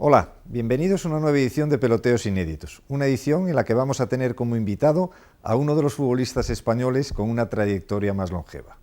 Hola, bienvenidos a una nueva edición de Peloteos Inéditos, una edición en la que vamos a tener como invitado a uno de los futbolistas españoles con una trayectoria más longeva.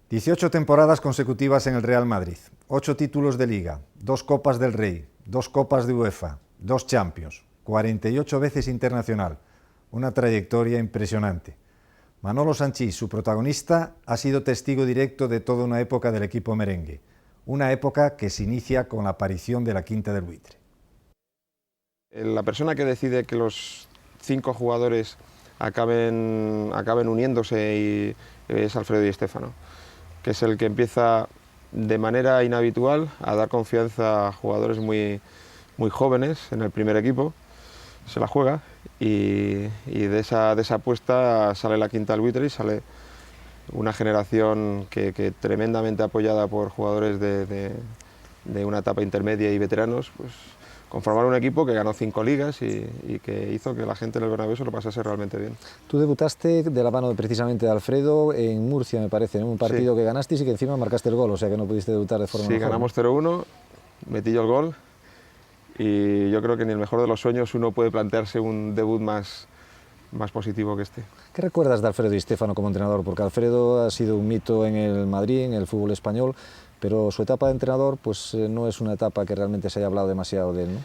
...18 temporadas consecutivas en el Real Madrid, 8 títulos de Liga, 2 Copas del Rey, 2 Copas de UEFA, 2 Champions, 48 veces internacional, una trayectoria impresionante. Manolo Sanchís, su protagonista, ha sido testigo directo de toda una época del equipo merengue, una época que se inicia con la aparición de la Quinta del Buitre. La persona que decide que los 5 jugadores acaben uniéndose es Alfredo Di Stéfano, que es el que empieza de manera inhabitual a dar confianza a jugadores muy jóvenes en el primer equipo, se la juega y de esa apuesta sale la Quinta del Buitre y sale una generación que tremendamente apoyada por jugadores de una etapa intermedia y veteranos, pues conformaron un equipo que ganó 5 ligas y que hizo que la gente en el Bernabéu se lo pasase realmente bien. Tú debutaste de la mano precisamente de Alfredo en Murcia, me parece, en un partido Sí. que ganaste y que encima marcaste el gol, o sea que no pudiste debutar de forma Sí, mejor. ganamos 0-1, metí yo el gol y yo creo que ni el mejor de los sueños uno puede plantearse un debut más positivo que este. ¿Qué recuerdas de Alfredo Di Stéfano como entrenador? Porque Alfredo ha sido un mito en el Madrid, en el fútbol español, pero su etapa de entrenador pues no es una etapa que realmente se haya hablado demasiado de él, ¿no?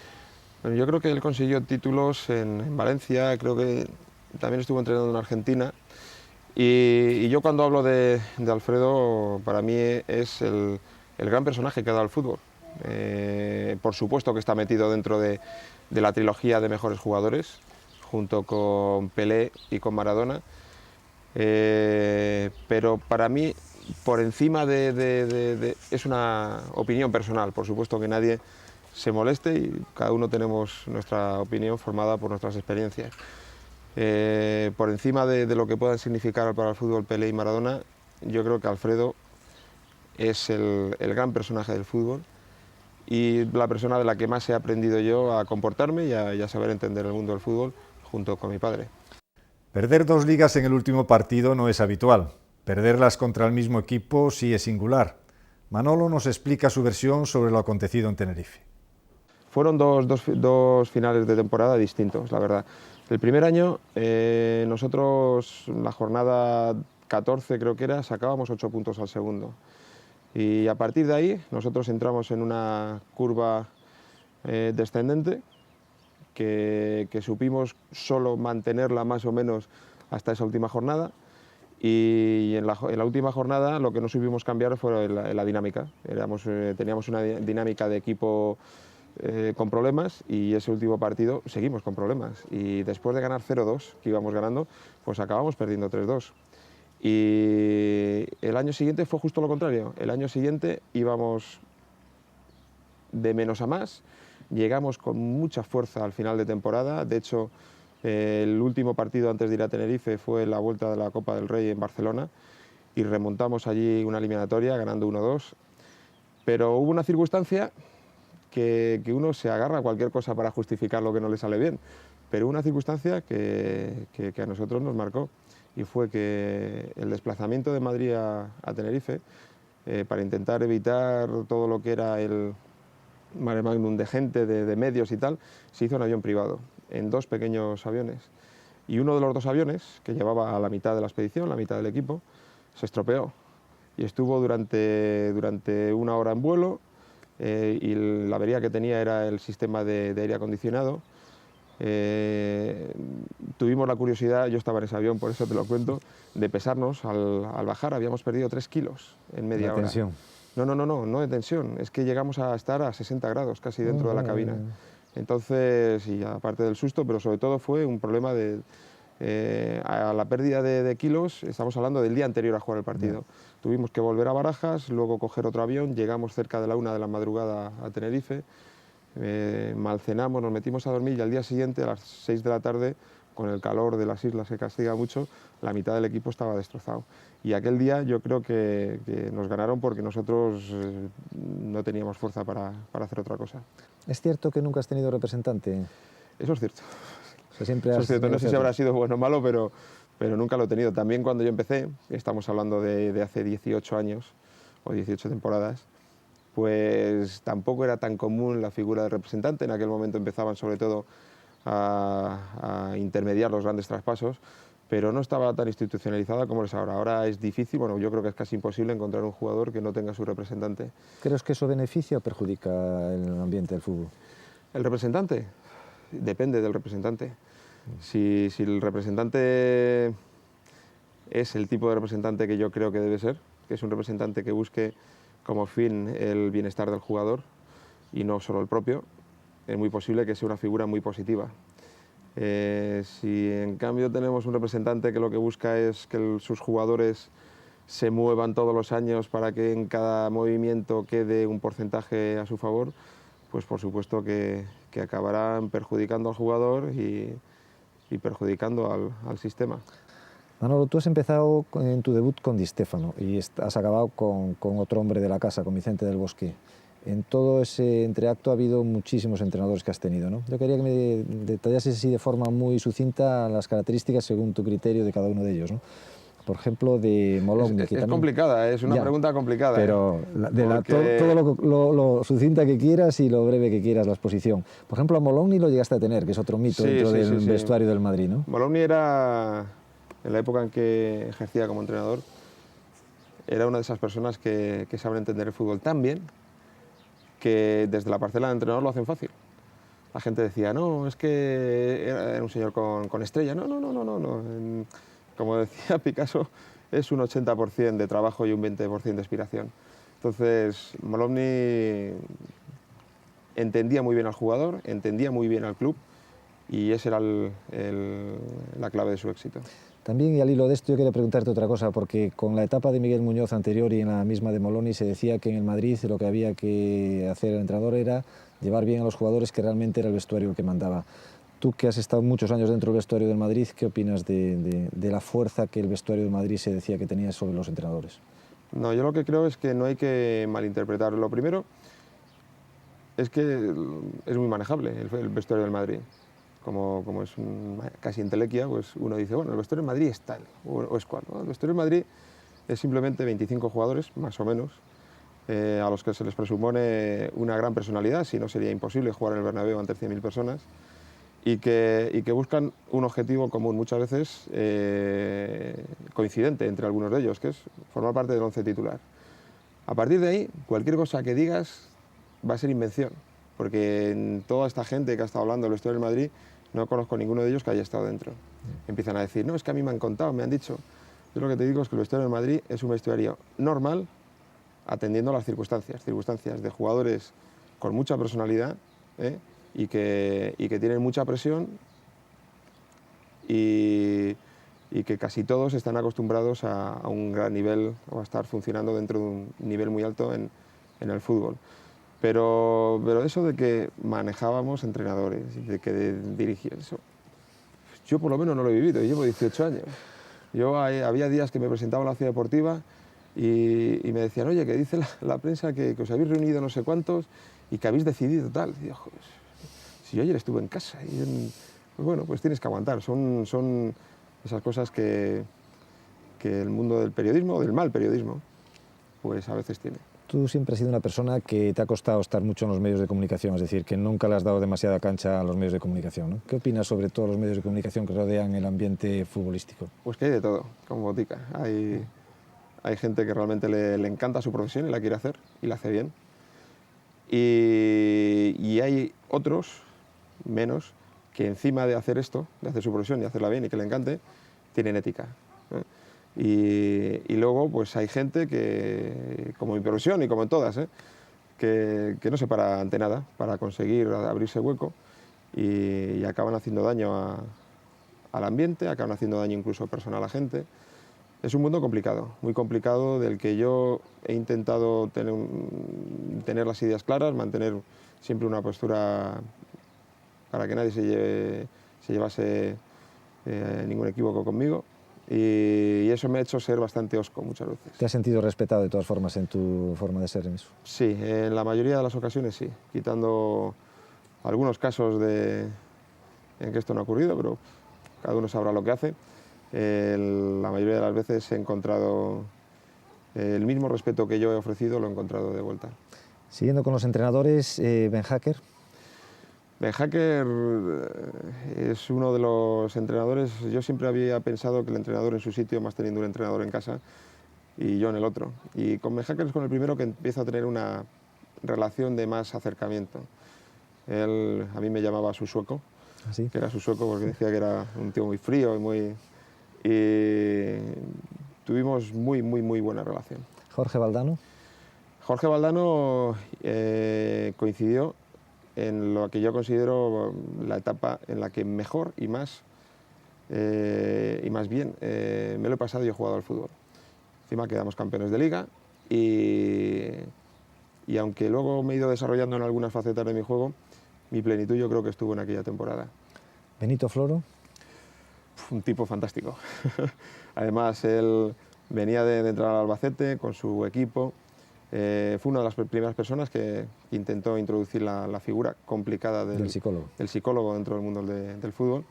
Bueno, yo creo que él consiguió títulos en Valencia, creo que también estuvo entrenando en Argentina y yo cuando hablo de Alfredo, para mí es el gran personaje que ha dado al fútbol. Por supuesto que está metido dentro de la trilogía de mejores jugadores, junto con Pelé y con Maradona, pero para mí, por encima es una opinión personal, por supuesto que nadie se moleste y cada uno tenemos nuestra opinión formada por nuestras experiencias. Por encima de lo que puedan significar para el fútbol Pelé y Maradona, yo creo que Alfredo es el gran personaje del fútbol y la persona de la que más he aprendido yo a comportarme y a saber entender el mundo del fútbol junto con mi padre. Perder 2 ligas en el último partido no es habitual. Perderlas contra el mismo equipo sí es singular. Manolo nos explica su versión sobre lo acontecido en Tenerife. Fueron dos finales de temporada distintos, la verdad. El primer año, nosotros, la jornada 14 creo que era, sacábamos 8 puntos al segundo. Y a partir de ahí, nosotros entramos en una curva descendente que supimos solo mantenerla más o menos hasta esa última jornada. Y en la última jornada lo que no supimos cambiar fue la dinámica. Teníamos una dinámica de equipo con problemas y ese último partido seguimos con problemas y después de ganar 0-2 que íbamos ganando, pues acabamos perdiendo 3-2 y el año siguiente fue justo lo contrario. El año siguiente íbamos de menos a más, llegamos con mucha fuerza al final de temporada. De hecho, el último partido antes de ir a Tenerife fue la vuelta de la Copa del Rey en Barcelona y remontamos allí una eliminatoria ganando 1-2, pero hubo una circunstancia que uno se agarra a cualquier cosa para justificar lo que no le sale bien, pero una circunstancia que a nosotros nos marcó y fue que el desplazamiento de Madrid a Tenerife, para intentar evitar todo lo que era el mare magnum de gente, de medios y tal, se hizo en avión privado, en 2 pequeños aviones. Y uno de los 2 aviones, que llevaba a la mitad de la expedición, la mitad del equipo, se estropeó y estuvo durante 1 hora en vuelo. Y la avería que tenía era el sistema de aire acondicionado. Tuvimos la curiosidad, yo estaba en ese avión, por eso te lo cuento, de pesarnos al bajar. Habíamos perdido 3 kilos en media hora. Tensión. No de tensión, es que llegamos a estar a 60 grados casi dentro de la cabina. Entonces, y aparte del susto, pero sobre todo fue un problema a la pérdida de kilos. Estamos hablando del día anterior a jugar el partido. Tuvimos que volver a Barajas, luego coger otro avión, llegamos cerca de la 1 de la madrugada a Tenerife, malcenamos, nos metimos a dormir y al día siguiente, a las 6 de la tarde, con el calor de las islas se castiga mucho, la mitad del equipo estaba destrozado. Y aquel día yo creo que nos ganaron porque nosotros no teníamos fuerza para hacer otra cosa. ¿Es cierto que nunca has tenido representante? Eso es cierto. O sea, siempre Eso has es cierto. No sé si tenido habrá sido bueno o malo, pero nunca lo he tenido. También cuando yo empecé, estamos hablando de hace 18 años o 18 temporadas, pues tampoco era tan común la figura de representante. En aquel momento empezaban sobre todo a intermediar los grandes traspasos, pero no estaba tan institucionalizada como es ahora. Ahora es difícil, bueno, yo creo que es casi imposible encontrar un jugador que no tenga su representante. ¿Crees que eso beneficia o perjudica el ambiente del fútbol? ¿El representante? Depende del representante. Si el representante es el tipo de representante que yo creo que debe ser, que es un representante que busque como fin el bienestar del jugador y no solo el propio, es muy posible que sea una figura muy positiva. Si en cambio tenemos un representante que lo que busca es que sus jugadores se muevan todos los años para que en cada movimiento quede un porcentaje a su favor, pues por supuesto que acabarán perjudicando al jugador y perjudicando al sistema. Manolo, tú has empezado en tu debut con Di Stéfano y has acabado con otro hombre de la casa, con Vicente del Bosque. En todo ese entreacto ha habido muchísimos entrenadores que has tenido, ¿no? Yo quería que me detallases así de forma muy sucinta las características según tu criterio de cada uno de ellos, ¿no? Por ejemplo, de Molongny. Es complicada, es una pregunta complicada. Pero todo lo sucinta que quieras y lo breve que quieras la exposición. Por ejemplo, a Molongny lo llegaste a tener, que es otro mito dentro del vestuario del Madrid, ¿no? Molongny era, en la época en que ejercía como entrenador, era una de esas personas que saben entender el fútbol tan bien que desde la parcela de entrenador lo hacen fácil. La gente decía, no, es que era un señor con estrella. No. Como decía Picasso, es un 80% de trabajo y un 20% de inspiración. Entonces, Molongny entendía muy bien al jugador, entendía muy bien al club y esa era la clave de su éxito. También, y al hilo de esto, yo quería preguntarte otra cosa, porque con la etapa de Miguel Muñoz anterior y en la misma de Molongny se decía que en el Madrid lo que había que hacer el entrenador era llevar bien a los jugadores, que realmente era el vestuario el que mandaba. Tú, que has estado muchos años dentro del vestuario del Madrid, ¿qué opinas de la fuerza que el vestuario del Madrid se decía que tenía sobre los entrenadores? No, yo lo que creo es que no hay que malinterpretar. Lo primero es que es muy manejable el vestuario del Madrid. Como es casi entelequia, pues uno dice, bueno, el vestuario del Madrid es tal o es cual, ¿no? El vestuario del Madrid es simplemente 25 jugadores, más o menos, a los que se les presupone una gran personalidad, si no sería imposible jugar en el Bernabéu ante 100.000 personas, y que buscan un objetivo común, muchas veces coincidente entre algunos de ellos, que es formar parte del once titular. A partir de ahí, cualquier cosa que digas va a ser invención, porque en toda esta gente que ha estado hablando del vestuario del Madrid, no conozco ninguno de ellos que haya estado dentro. Empiezan a decir, no, es que a mí me han contado, me han dicho. Yo lo que te digo es que el vestuario del Madrid es un vestuario normal, atendiendo a las circunstancias de jugadores con mucha personalidad, y que tienen mucha presión y que casi todos están acostumbrados a un gran nivel o a estar funcionando dentro de un nivel muy alto en el fútbol. Pero eso de que manejábamos entrenadores, de que dirigía eso, yo por lo menos no lo he vivido, llevo 18 años. Había días que me presentaba en la ciudad deportiva y me decían, oye, que dice la prensa que os habéis reunido no sé cuántos y que habéis decidido tal. Y digo, joder, si yo ayer estuve en casa, pues bueno, pues tienes que aguantar. Son esas cosas que el mundo del periodismo, del mal periodismo, pues a veces tiene. Tú siempre has sido una persona que te ha costado estar mucho en los medios de comunicación, es decir, que nunca le has dado demasiada cancha a los medios de comunicación, ¿no? ¿Qué opinas sobre todos los medios de comunicación que rodean el ambiente futbolístico? Pues que hay de todo, como botica. Hay gente que realmente le encanta su profesión y la quiere hacer, y la hace bien. Y hay otros, menos, que encima de hacer esto, de hacer su profesión y hacerla bien y que le encante, tienen ética, ¿eh? Y luego pues hay gente que, como en mi profesión y como en todas, que no se para ante nada para conseguir abrirse hueco y acaban haciendo daño al ambiente, acaban haciendo daño incluso personal a la gente. Es un mundo complicado, muy complicado, del que yo he intentado tener las ideas claras, mantener siempre una postura para que nadie se llevase ningún equívoco conmigo. Y eso me ha hecho ser bastante hosco muchas veces. ¿Te has sentido respetado de todas formas en tu forma de ser en eso? Sí, en la mayoría de las ocasiones sí, quitando algunos casos en que esto no ha ocurrido, pero cada uno sabrá lo que hace. La mayoría de las veces he encontrado el mismo respeto que yo he ofrecido, lo he encontrado de vuelta. Siguiendo con los entrenadores, Ben Hacker. Ben Hacker es uno de los entrenadores. Yo siempre había pensado que el entrenador en su sitio, más teniendo un entrenador en casa, y yo en el otro. Y con Ben Hacker es con el primero que empiezo a tener una relación de más acercamiento. Él a mí me llamaba su sueco, ¿Así? que era su sueco porque decía que era un tío muy frío y tuvimos muy buena relación. Jorge Valdano. Jorge Valdano coincidió en lo que yo considero la etapa en la que mejor y más bien me lo he pasado y he jugado al fútbol. Encima quedamos campeones de liga y aunque luego me he ido desarrollando en algunas facetas de mi juego, mi plenitud yo creo que estuvo en aquella temporada. Benito Floro. Un tipo fantástico. Además, él venía de entrar al Albacete con su equipo. Fue una de las primeras personas que intentó introducir la figura complicada del psicólogo dentro del mundo del fútbol,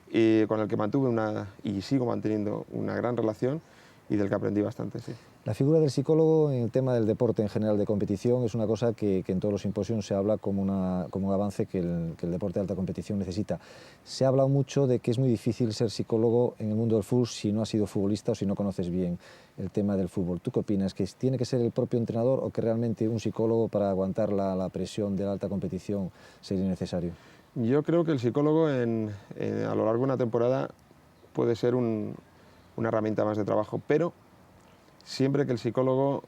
y con el que mantuve y sigo manteniendo una gran relación y del que aprendí bastante. Sí. La figura del psicólogo en el tema del deporte en general de competición es una cosa que en todos los simposios se habla como un avance que el deporte de alta competición necesita. Se ha hablado mucho de que es muy difícil ser psicólogo en el mundo del fútbol si no has sido futbolista o si no conoces bien el tema del fútbol. ¿Tú qué opinas? ¿Que tiene que ser el propio entrenador o que realmente un psicólogo para aguantar la presión de la alta competición sería necesario? Yo creo que el psicólogo a lo largo de una temporada puede ser una herramienta más de trabajo, pero siempre que el psicólogo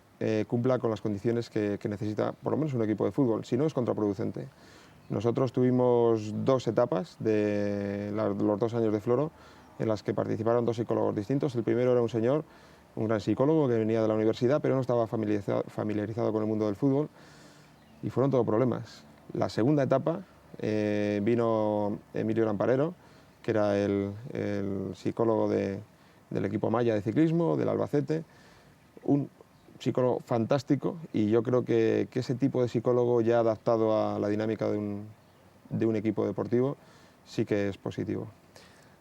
cumpla con las condiciones que necesita por lo menos un equipo de fútbol, si no es contraproducente. Nosotros tuvimos 2 etapas de los 2 años de Floro en las que participaron 2 psicólogos distintos. El primero era un señor, un gran psicólogo que venía de la universidad, pero no estaba familiarizado con el mundo del fútbol y fueron todo problemas. La segunda etapa vino Emilio Lamparero, que era el psicólogo del equipo Maya de ciclismo, del Albacete, un psicólogo fantástico, y yo creo que ese tipo de psicólogo ya adaptado a la dinámica de un equipo deportivo sí que es positivo.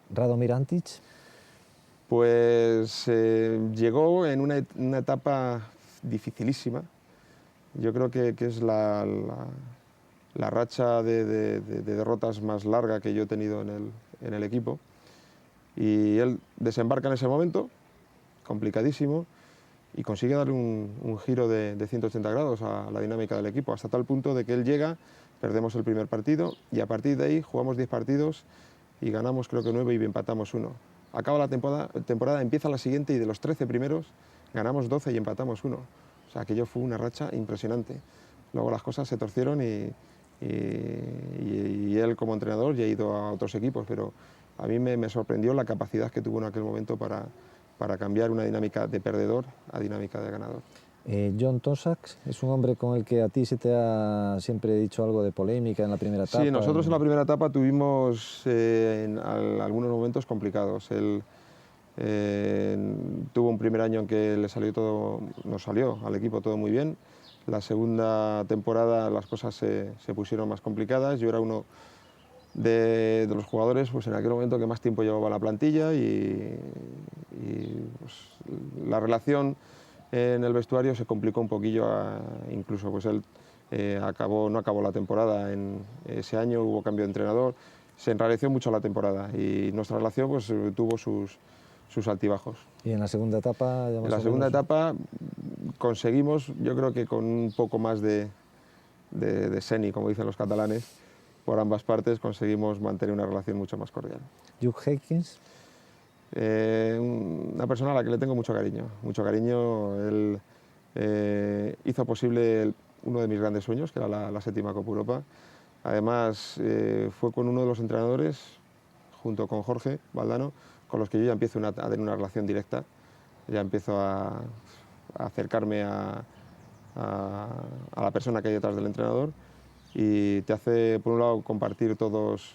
Radomir Antic. Pues llegó en una etapa dificilísima. Yo creo que es la racha de derrotas más larga que yo he tenido en el equipo, y él desembarca en ese momento, complicadísimo, y consigue darle un giro de 180 grados a la dinámica del equipo, hasta tal punto de que él llega, perdemos el primer partido y a partir de ahí jugamos 10 partidos y ganamos creo que 9 y empatamos 1. Acaba la temporada, empieza la siguiente y de los 13 primeros ganamos 12 y empatamos 1. O sea, aquello fue una racha impresionante. Luego las cosas se torcieron y él como entrenador ya ha ido a otros equipos, pero a mí me sorprendió la capacidad que tuvo en aquel momento para cambiar una dinámica de perdedor a dinámica de ganador. John Tosax es un hombre con el que a ti se te ha siempre dicho algo de polémica en la primera etapa. Sí, nosotros en la primera etapa tuvimos algunos momentos complicados. Él tuvo un primer año en que nos salió al equipo todo muy bien. La segunda temporada las cosas se pusieron más complicadas. Yo era uno de los jugadores pues en aquel momento que más tiempo llevaba en la plantilla y pues, la relación en el vestuario se complicó un poquillo, incluso pues él no acabó la temporada en ese año, hubo cambio de entrenador, se enrareció mucho la temporada y nuestra relación pues tuvo sus altibajos. ¿Y en la segunda etapa? En la segunda etapa conseguimos, yo creo que con un poco más de seni, como dicen los catalanes, por ambas partes conseguimos mantener una relación mucho más cordial. Hugh Heykins. Una persona a la que le tengo mucho cariño. Él hizo posible uno de mis grandes sueños, que era la 7ª Copa Europa. Además, fue con uno de los entrenadores, junto con Jorge Valdano, con los que yo ya empiezo a tener una relación directa. Ya empiezo a acercarme a la persona que hay detrás del entrenador, y te hace, por un lado, compartir todos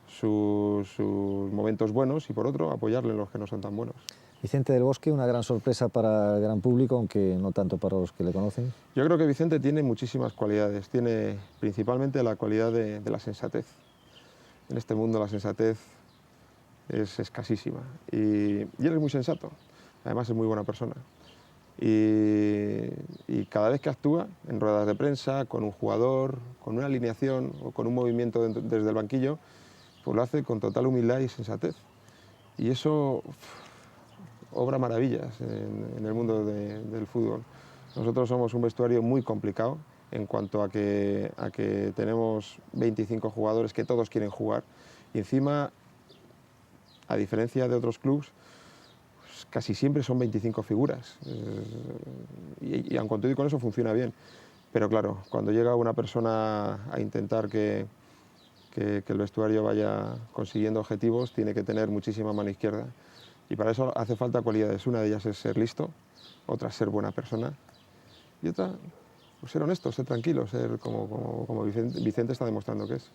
sus momentos buenos y por otro apoyarle en los que no son tan buenos. Vicente del Bosque, una gran sorpresa para el gran público, aunque no tanto para los que le conocen. Yo creo que Vicente tiene muchísimas cualidades, tiene principalmente la cualidad de la sensatez. En este mundo la sensatez es escasísima y él es muy sensato, además es muy buena persona. Y cada vez que actúa en ruedas de prensa, con un jugador, con una alineación o con un movimiento desde el banquillo, pues lo hace con total humildad y sensatez. Y eso obra maravillas en el mundo del fútbol. Nosotros somos un vestuario muy complicado en cuanto a que tenemos 25 jugadores que todos quieren jugar y encima, a diferencia de otros clubes, pues casi siempre son 25 figuras y aun con todo y con eso funciona bien. Pero claro, cuando llega una persona a intentar que el vestuario vaya consiguiendo objetivos, tiene que tener muchísima mano izquierda. Y para eso hace falta cualidades. Una de ellas es ser listo, otra ser buena persona y otra pues ser honesto, ser tranquilo, ser como Vicente está demostrando que es.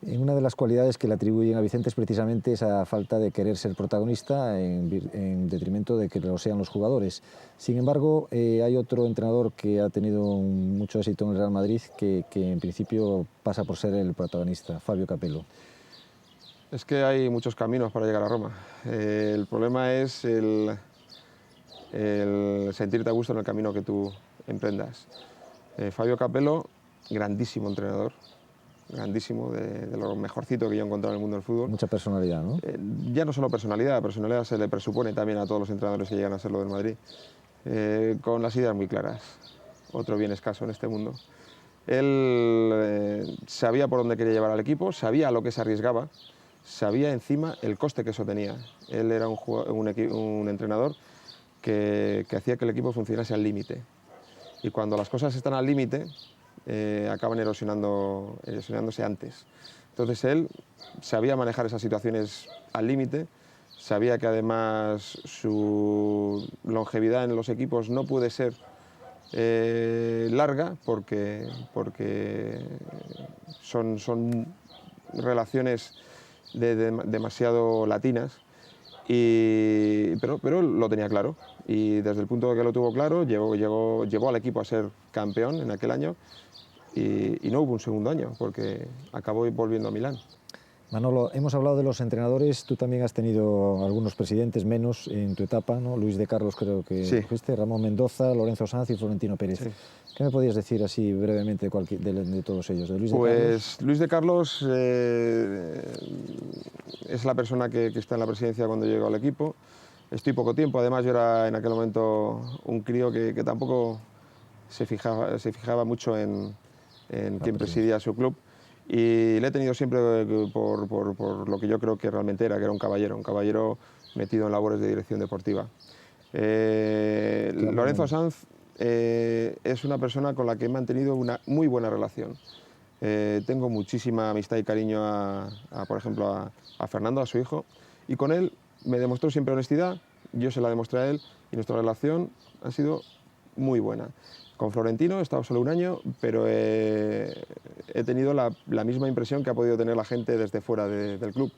Una de las cualidades que le atribuyen a Vicente es precisamente esa falta de querer ser protagonista en detrimento de que lo sean los jugadores. Sin embargo, hay otro entrenador que ha tenido mucho éxito en el Real Madrid que en principio pasa por ser el protagonista, Fabio Capello. Es que hay muchos caminos para llegar a Roma. El problema es el sentirte a gusto en el camino que tú emprendas. Fabio Capello, grandísimo entrenador, grandísimo, de lo mejorcito que yo he encontrado en el mundo del fútbol. Mucha personalidad, ¿no? Ya no solo personalidad se le presupone también a todos los entrenadores que llegan a serlo del Madrid, con las ideas muy claras, otro bien escaso en este mundo. Él sabía por dónde quería llevar al equipo, sabía a lo que se arriesgaba, sabía encima el coste que eso tenía. Él era un entrenador que hacía que el equipo funcionase al límite. Y cuando las cosas están al límite, acaban erosionándose antes. Entonces él sabía manejar esas situaciones al límite, sabía que además su longevidad en los equipos no puede ser larga porque son relaciones demasiado latinas. Pero lo tenía claro y desde el punto de que lo tuvo claro llevó al equipo a ser campeón en aquel año y no hubo un segundo año porque acabó volviendo a Milán. Manolo, hemos hablado de los entrenadores, tú también has tenido algunos presidentes menos en tu etapa, ¿no? Luis de Carlos creo que sí. fuiste, Ramón Mendoza, Lorenzo Sanz y Florentino Pérez. Sí. ¿Qué me podías decir así brevemente de todos ellos? ¿De Luis de Carlos? Luis de Carlos es la persona que está en la presidencia cuando llegó al equipo. Estoy poco tiempo, además yo era en aquel momento un crío que tampoco se fijaba mucho en quién presidía su club. Y le he tenido siempre por lo que yo creo que realmente era, que era un caballero metido en labores de dirección deportiva. Lorenzo Sanz es una persona con la que he mantenido una muy buena relación. Tengo muchísima amistad y cariño por ejemplo, a Fernando, a su hijo, y con él me demostró siempre honestidad, yo se la demostré a él y nuestra relación ha sido muy buena. Con Florentino he estado solo un año, pero he tenido la misma impresión que ha podido tener la gente desde fuera del club.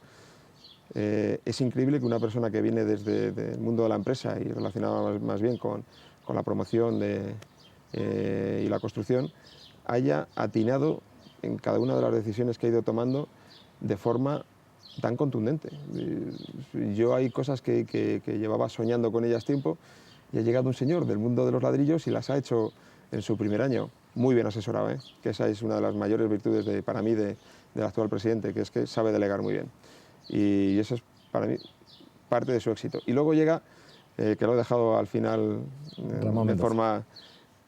Es increíble que una persona que viene desde el mundo de la empresa y relacionada más bien con la promoción y la construcción, haya atinado en cada una de las decisiones que ha ido tomando de forma tan contundente. Yo hay cosas que llevaba soñando con ellas tiempo y ha llegado un señor del mundo de los ladrillos y las ha hecho en su primer año, muy bien asesorado, que esa es una de las mayores virtudes para mí del actual presidente, que es que sabe delegar muy bien. Y eso es para mí parte de su éxito. Y luego llega, que lo he dejado al final de forma...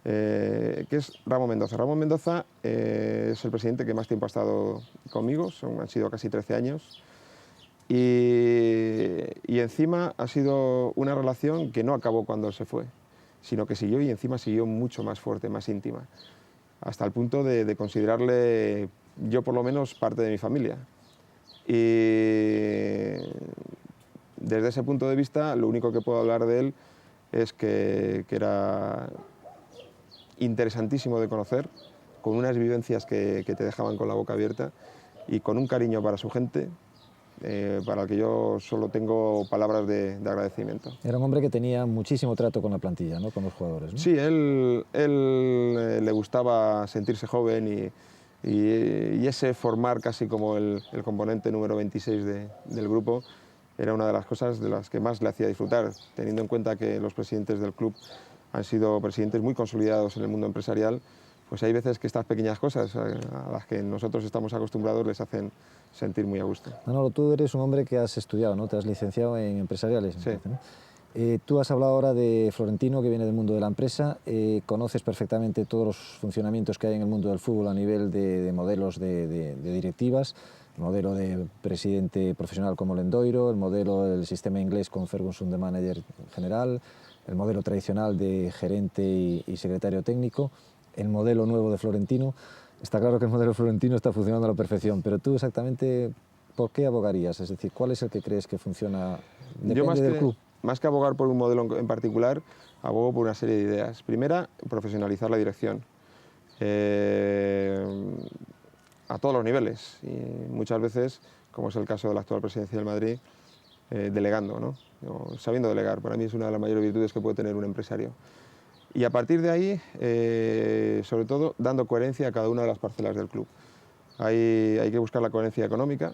que es Ramón Mendoza. Ramón Mendoza es el presidente que más tiempo ha estado conmigo, han sido casi 13 años. Y encima ha sido una relación que no acabó cuando se fue, sino que siguió y encima siguió mucho más fuerte, más íntima, hasta el punto de considerarle, yo por lo menos, parte de mi familia. Y desde ese punto de vista, lo único que puedo hablar de él es que era interesantísimo de conocer, con unas vivencias que te dejaban con la boca abierta y con un cariño para su gente para el que yo solo tengo palabras de agradecimiento. Era un hombre que tenía muchísimo trato con la plantilla, ¿no? Con los jugadores, ¿no? Sí, él le gustaba sentirse joven y ese formar casi como el componente número 26 del grupo era una de las cosas de las que más le hacía disfrutar, teniendo en cuenta que los presidentes del club han sido presidentes muy consolidados en el mundo empresarial. Pues hay veces que estas pequeñas cosas a las que nosotros estamos acostumbrados les hacen sentir muy a gusto. Manolo, tú eres un hombre que has estudiado, ¿no? Te has licenciado en empresariales. Sí. Entonces, ¿no? Tú has hablado ahora de Florentino, que viene del mundo de la empresa. Conoces perfectamente todos los funcionamientos que hay en el mundo del fútbol a nivel de modelos de directivas, el modelo de presidente profesional como Lendoiro, el modelo del sistema inglés con Ferguson de manager general, el modelo tradicional de gerente y secretario técnico, el modelo nuevo de Florentino. Está claro que el modelo florentino está funcionando a la perfección, pero tú exactamente, ¿por qué abogarías? Es decir, ¿cuál es el que crees que funciona? Depende del club. Más que abogar por un modelo en particular, abogo por una serie de ideas. Primera, profesionalizar la dirección a todos los niveles y muchas veces, como es el caso de la actual presidencia del Madrid, delegando, ¿no? O sabiendo delegar. Para mí es una de las mayores virtudes que puede tener un empresario. Y a partir de ahí, sobre todo, dando coherencia a cada una de las parcelas del club. Hay que buscar la coherencia económica,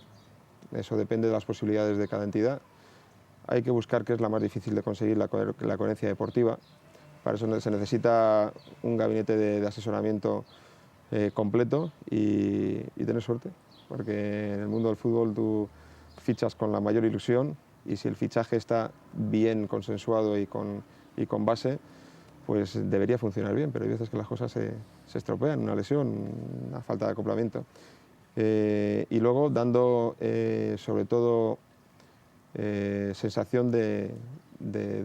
eso depende de las posibilidades de cada entidad. Hay que buscar, que es la más difícil de conseguir, la coherencia deportiva. Para eso se necesita un gabinete de asesoramiento completo y tener suerte, porque en el mundo del fútbol tú fichas con la mayor ilusión y si el fichaje está bien consensuado y con base, pues debería funcionar bien, pero hay veces que las cosas se estropean, una lesión, una falta de acoplamiento. Y luego dando, sobre todo, sensación de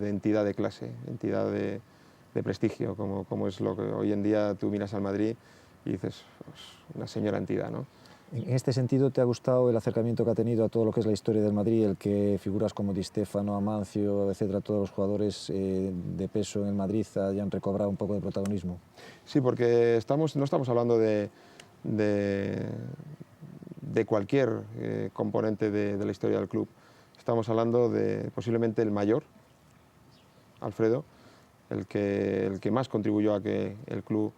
entidad de clase, entidad de prestigio, como es lo que hoy en día tú miras al Madrid y dices, pues, una señora entidad, ¿no? En este sentido, ¿te ha gustado el acercamiento que ha tenido a todo lo que es la historia del Madrid, el que figuras como Di Stéfano, Amancio, etcétera, todos los jugadores de peso en el Madrid hayan recobrado un poco de protagonismo? Sí, porque no estamos hablando de cualquier componente de la historia del club. Estamos hablando de posiblemente el mayor, Alfredo, el que más contribuyó a que el club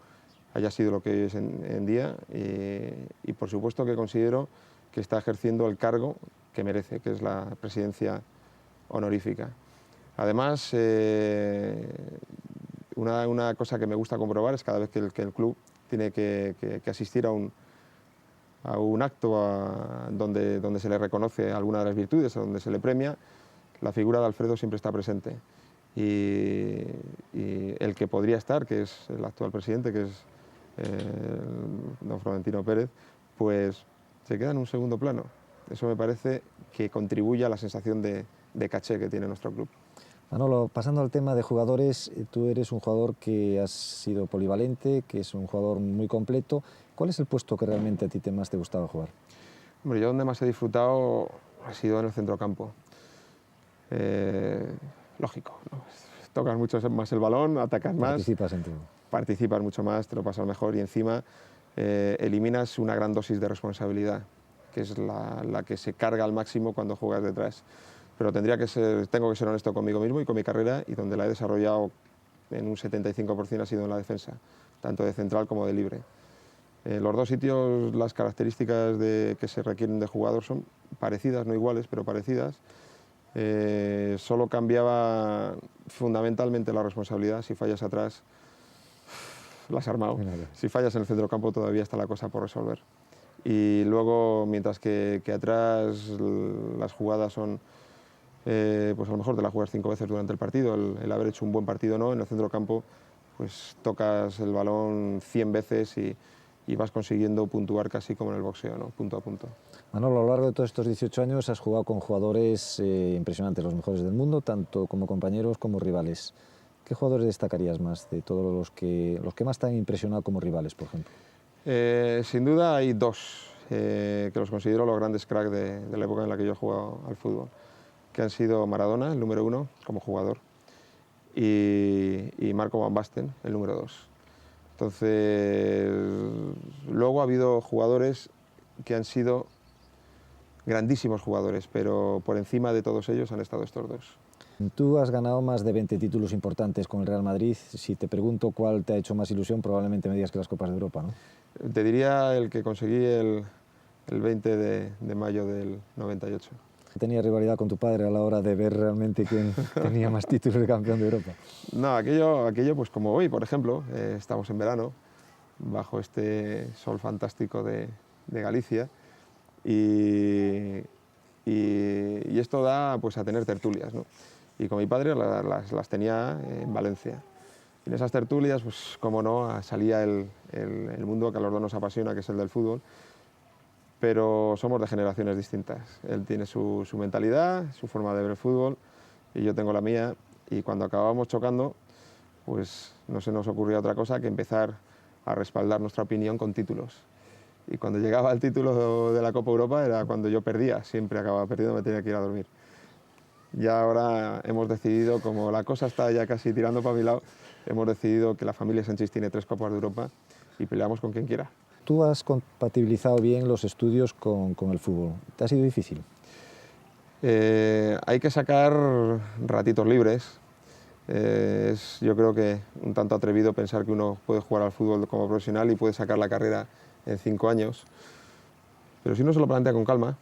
haya sido lo que es en día y por supuesto que considero que está ejerciendo el cargo que merece, que es la presidencia honorífica. Además, una cosa que me gusta comprobar es cada vez que el club tiene que asistir a un acto donde se le reconoce alguna de las virtudes, donde se le premia, la figura de Alfredo siempre está presente. Y el que podría estar, que es el actual presidente, que es don Florentino Pérez, pues se queda en un segundo plano. Eso me parece que contribuye a la sensación de caché que tiene nuestro club. Manolo, pasando al tema de jugadores, tú eres un jugador que has sido polivalente, que es un jugador muy completo. ¿Cuál es el puesto que realmente a ti más te gustaba jugar? Hombre, yo donde más he disfrutado ha sido en el centrocampo. Lógico, ¿no? Tocas mucho más el balón, atacas más. Participas en todo. Participas mucho más, te lo pasas mejor y encima eliminas una gran dosis de responsabilidad, que es la que se carga al máximo cuando juegas detrás. Pero tengo que ser honesto conmigo mismo y con mi carrera, y donde la he desarrollado en un 75% ha sido en la defensa, tanto de central como de libre. Los dos sitios, las características que se requieren de jugador son parecidas, no iguales, pero parecidas. Solo cambiaba fundamentalmente la responsabilidad. Si fallas atrás, la has armado. Si fallas en el centrocampo todavía está la cosa por resolver. Y luego, mientras que atrás las jugadas son, pues a lo mejor te la juegas 5 veces durante el partido, el haber hecho un buen partido no, en el centrocampo pues tocas el balón 100 veces y vas consiguiendo puntuar casi como en el boxeo, ¿no? Punto a punto. Manolo, a lo largo de todos estos 18 años has jugado con jugadores impresionantes, los mejores del mundo, tanto como compañeros como rivales. ¿Qué jugadores destacarías más de todos los que más te han impresionado como rivales, por ejemplo? Sin duda hay dos que los considero los grandes cracks de la época en la que yo he jugado al fútbol, que han sido Maradona, el número 1 como jugador, y Marco Van Basten, el número 2. Entonces, luego ha habido jugadores que han sido grandísimos jugadores, pero por encima de todos ellos han estado estos dos. Tú has ganado más de 20 títulos importantes con el Real Madrid. Si te pregunto cuál te ha hecho más ilusión, probablemente me digas que las Copas de Europa, ¿no? Te diría el que conseguí el 20 de mayo del 98. ¿Tenía rivalidad con tu padre a la hora de ver realmente quién tenía más títulos de campeón de Europa? No, aquello pues como hoy, por ejemplo, estamos en verano, bajo este sol fantástico de Galicia, y esto da pues a tener tertulias, ¿no? Y con mi padre las tenía en Valencia. Y en esas tertulias, pues como no, salía el mundo que a los dos nos apasiona, que es el del fútbol, pero somos de generaciones distintas. Él tiene su mentalidad, su forma de ver el fútbol, y yo tengo la mía, y cuando acabábamos chocando, pues no se nos ocurría otra cosa que empezar a respaldar nuestra opinión con títulos. Y cuando llegaba el título de la Copa Europa era cuando yo perdía, siempre acababa perdiendo, me tenía que ir a dormir. Ya ahora hemos decidido, como la cosa está ya casi tirando para mi lado, hemos decidido que la familia Sánchez tiene 3 Copas de Europa y peleamos con quien quiera. Tú has compatibilizado bien los estudios con el fútbol. ¿Te ha sido difícil? Hay que sacar ratitos libres. Yo creo que un tanto atrevido pensar que uno puede jugar al fútbol como profesional y puede sacar la carrera en 5 años. Pero si uno se lo plantea con calma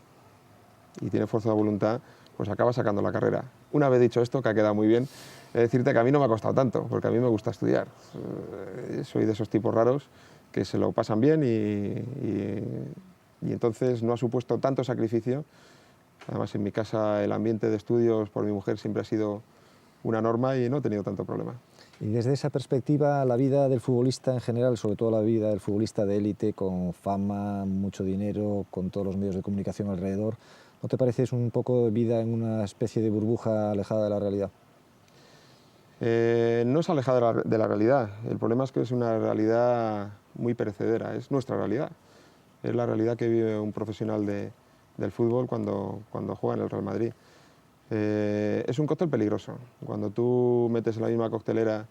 y tiene fuerza de voluntad, pues acaba sacando la carrera. Una vez dicho esto, que ha quedado muy bien, he de decirte que a mí no me ha costado tanto, porque a mí me gusta estudiar. Soy de esos tipos raros que se lo pasan bien y entonces no ha supuesto tanto sacrificio. Además, en mi casa el ambiente de estudios por mi mujer siempre ha sido una norma y no he tenido tanto problema. Y desde esa perspectiva, la vida del futbolista en general, sobre todo la vida del futbolista de élite, con fama, mucho dinero, con todos los medios de comunicación alrededor, ¿no te parece es un poco de vida en una especie de burbuja alejada de la realidad? No es alejada de la realidad. El problema es que es una realidad muy perecedera, es nuestra realidad. Es la realidad que vive un profesional del fútbol cuando juega en el Real Madrid. Es un cóctel peligroso. Cuando tú metes en la misma coctelera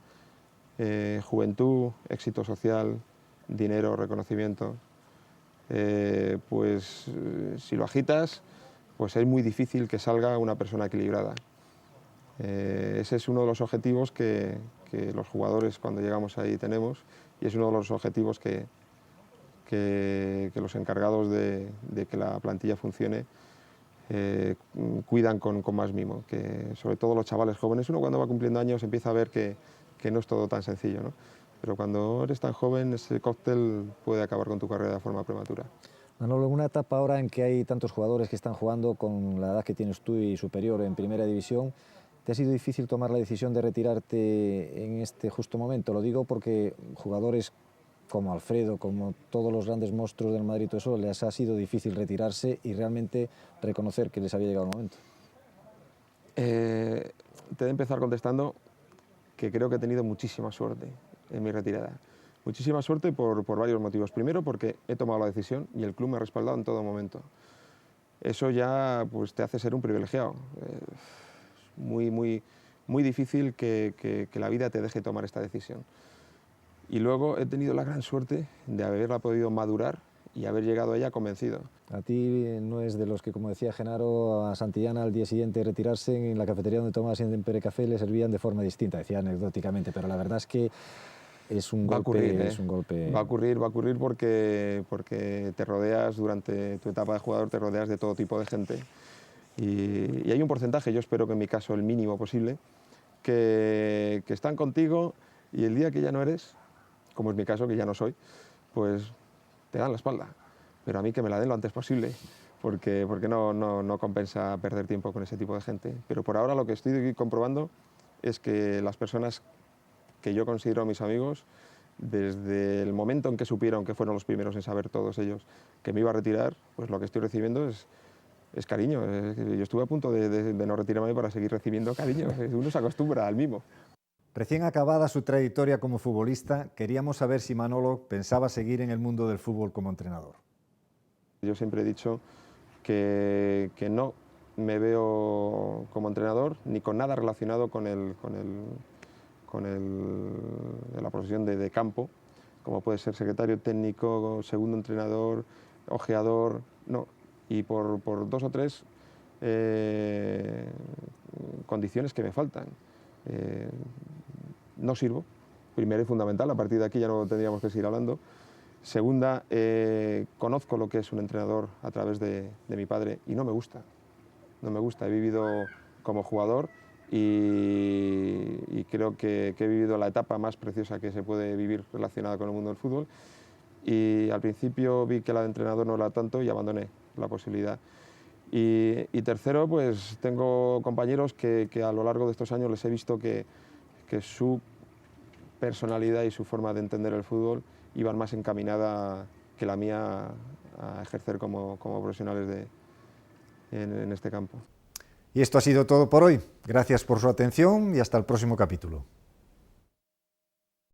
juventud, éxito social, dinero, reconocimiento, pues si lo agitas, pues es muy difícil que salga una persona equilibrada. Ese es uno de los objetivos que los jugadores cuando llegamos ahí tenemos, y es uno de los objetivos que los encargados de que la plantilla funcione cuidan con más mimo, que sobre todo los chavales jóvenes. Uno cuando va cumpliendo años empieza a ver que no es todo tan sencillo, ¿no? Pero cuando eres tan joven, ese cóctel puede acabar con tu carrera de forma prematura. Manolo, en una etapa ahora en que hay tantos jugadores que están jugando con la edad que tienes tú y superior en primera división, ¿te ha sido difícil tomar la decisión de retirarte en este justo momento? Lo digo porque jugadores como Alfredo, como todos los grandes monstruos del Madrid, todo eso, les ha sido difícil retirarse y realmente reconocer que les había llegado el momento. Te he de empezar contestando que creo que he tenido muchísima suerte en mi retirada. Muchísima suerte por varios motivos. Primero, porque he tomado la decisión y el club me ha respaldado en todo momento. Eso ya pues, te hace ser un privilegiado. Muy difícil que la vida te deje tomar esta decisión. Y luego he tenido la gran suerte de haberla podido madurar y haber llegado a ella convencido. A ti no es de los que, como decía Genaro, a Santillana al día siguiente retirarse en la cafetería donde tomaba siempre café le servían de forma distinta, decía anecdóticamente, pero la verdad es que es un golpe. Es un golpe. Va a ocurrir porque te rodeas, durante tu etapa de jugador, te rodeas de todo tipo de gente. Y hay un porcentaje, yo espero que en mi caso el mínimo posible, que están contigo y el día que ya no eres, como es mi caso, que ya no soy, pues te dan la espalda. Pero a mí que me la den lo antes posible, porque no compensa perder tiempo con ese tipo de gente. Pero por ahora lo que estoy comprobando es que las personas que yo considero mis amigos, desde el momento en que supieron, que fueron los primeros en saber todos ellos, que me iba a retirar, pues lo que estoy recibiendo es cariño. Yo estuve a punto de no retirarme para seguir recibiendo cariño. Uno se acostumbra al mimo. Recién acabada su trayectoria como futbolista, queríamos saber si Manolo pensaba seguir en el mundo del fútbol como entrenador. Yo siempre he dicho que no me veo como entrenador ni con nada relacionado con la profesión de campo, como puede ser secretario técnico, segundo entrenador, ojeador, no. y por 2 o 3 condiciones que me faltan. No sirvo, primero y fundamental, a partir de aquí ya no tendríamos que seguir hablando. Segunda, conozco lo que es un entrenador a través de mi padre y no me gusta. No me gusta, he vivido como jugador y creo que he vivido la etapa más preciosa que se puede vivir relacionada con el mundo del fútbol. Y al principio vi que la de entrenador no era tanto y abandoné la posibilidad. Y tercero, pues tengo compañeros que a lo largo de estos años les he visto que su personalidad y su forma de entender el fútbol iban más encaminada que la mía a ejercer como profesionales en este campo. Y esto ha sido todo por hoy. Gracias por su atención y hasta el próximo capítulo.